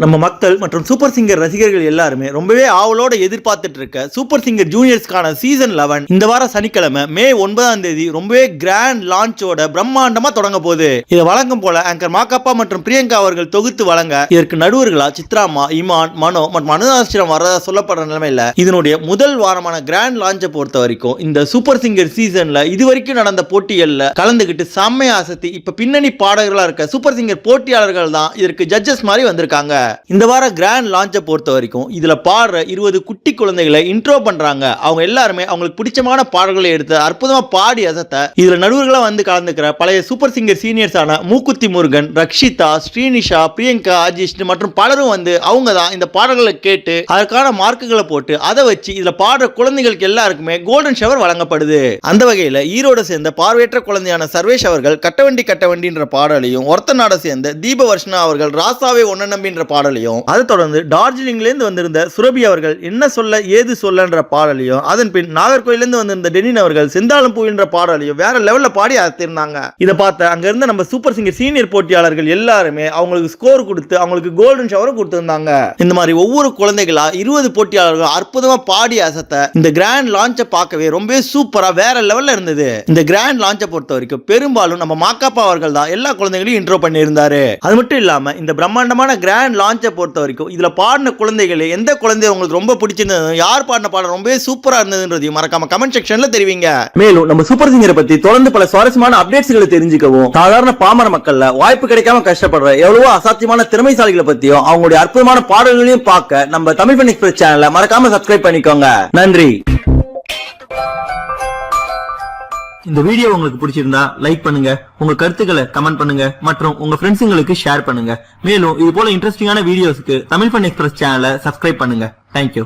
நம்ம மக்கள் மற்றும் சூப்பர் சிங்கர் ரசிகர்கள் எல்லாருமே ரொம்பவே ஆவலோட எதிர்பார்த்துட்டு இருக்க சூப்பர் சிங்கர் ஜூனியர்ஸ்க்கான சீசன் 11 இந்த வார சனிக்கிழமை மே 9ஆம் தேதி ரொம்பவே கிராண்ட் லான்ச்சோட பிரம்மாண்டமா தொடங்க போகுது. இதை வழங்கும் போல ஆங்கர் மாக்கப்பா மற்றும் பிரியங்கா அவர்கள் தொகுத்து வழங்க இதற்கு நடுவர்களா சித்ராமா, இமான், மனோ மற்றும் அனுதாசிரம் வரதா சொல்லப்படுற நிலைமையில இதனுடைய முதல் வாரமான கிராண்ட் லான்ச்சை பொறுத்த வரைக்கும் இந்த சூப்பர் சிங்கர் சீசன்ல இதுவரைக்கும் நடந்த போட்டிகள்ல கலந்துகிட்டு செம்மையா அசத்தி இப்ப பின்னணி பாடகர்களா இருக்க சூப்பர் சிங்கர் போட்டியாளர்கள் தான் இதற்கு ஜட்ஜஸ் மாதிரி வந்திருக்காங்க. இந்த வார கிராண்ட் லான்ச்சை பொறுத்த வரைக்கும் இதுல பாடுற 20 குட்டி குழந்தைகளை இன்ட்ரோ பண்றாங்க. அவங்க எல்லாருமே அவங்களுக்கு பிடிச்சமான பாடல்களை எடுத்து அற்புதமா பாடி அசத்த இதுல நடுவர்களா வந்து கலந்துக்கிற பழைய சூப்பர் சிங்கர் சீனியர்ஸான மூக்குத்தி முருகன், ரக்ஷிதா, ஸ்ரீனிஷா, பிரியங்கா, அஜிஷ் மற்றும் பலரும் வந்து அவங்க தான் இந்த பாடல்களை கேட்டு அதற்கான மார்க்குகளை போட்டு அதை வச்சு இதுல பாடுற குழந்தைகளுக்கு எல்லாருக்குமே கோல்டன் ஷவர் வழங்கப்படுது. அந்த வகையில ஈரோடு சேர்ந்த பார்வையற்ற குழந்தையான சர்வேஷ் அவர்கள் கட்டவண்டி கட்டவண்டின்ற பாடலையும், ஒருத்தநாட சேர்ந்த தீபவர்ஷனா அவர்கள் ராசாவே ஒன்ன நம்பின்ற பாடலையும், அதை தொடர்ந்து டார்ஜிலிங்ல இருந்து வந்திருந்த சுரபி அவர்கள் என்ன சொல்ல ஏது சொல்லன்ற பாடலையும், அதன் பின் நாகர்கோயில இருந்து வந்திருந்த டெனின் அவர்கள் செந்தாளம் பூவின்ற பாடலையும் வேற லெவல்ல பாடி அசத்திருந்தாங்க. இதை பார்த்த அங்க இருந்த நம்ம சூப்பர் சிங்கர் சீனியர் போட்டியாளர்கள் எல்லாருமே அவங்களுக்கு ஸ்கோர் கொடுத்து அவங்களுக்கு கோல்டன் ஷவர் கொடுத்திருந்தாங்க. இந்த மாதிரி ஒவ்வொரு குழந்தைகளா 20 போட்டியாளர்கள் அற்புதமா பாடி அசத்த இந்த கிராண்ட் லான்ச்சை பார்க்கவே ரொம்ப சூப்பரா வேற லெவல்ல இருந்தது. இந்த கிராண்ட் லான்ச்சை பொறுத்த வரைக்கும் பெரும்பாலும் நம்ம மாக்காப்பா அவர்கள் தான் எல்லா குழந்தைகளையும் இன்ட்ரோ பண்ணியிருந்தாரு. அது மட்டும் இல்லாம இந்த பிரம்மாண்டமான கிராண்ட் லான்ச்சை பொறுத்த வரைக்கும் இதுல பாடின குழந்தைகளே எந்த குழந்தை உங்களுக்கு ரொம்ப பிடிச்சிருந்தது, யார் பாடின பாடம் ரொம்ப சூப்பரா இருந்ததுன்றதையும் மறக்காம கமெண்ட் செக்ஷன்ல தெரிவிங்க. மேலும் நம்ம சூப்பர் சிங்கரை பத்தி தொடர்ந்து பல சுவாரஸ்யமான அப்டேட்ஸ்களை தெரிஞ்சுக்கவும், சாதாரண பாமர மக்கள்ல வாய்ப்பு கிடைக்காம கஷ்டப்படுற எவ்வளவோ அசாத்தியமான திறமைசாலிகளை பத்தியும் அவங்களுடைய அற்புதமான பாடல்களையும் பார்க்க நம்ம தமிழ் ஃபன் எக்ஸ்பிரஸ் சேனலை மறக்காம சப்ஸ்கிரைப் பண்ணிக்கோங்க. நன்றி. இந்த வீடியோ உங்களுக்கு பிடிச்சிருந்தா லைக் பண்ணுங்க, உங்க கருத்துக்களை கமெண்ட் பண்ணுங்க மற்றும் உங்க ஃப்ரெண்ட்ஸுங்களுக்கு ஷேர் பண்ணுங்க. மேலும் இது போல இன்ட்ரெஸ்டிங்கான வீடியோஸ்க்கு தமிழ் ஃபன் எக்ஸ்பிரஸ் சேனலை சப்ஸ்கிரைப் பண்ணுங்க. தேங்க்யூ.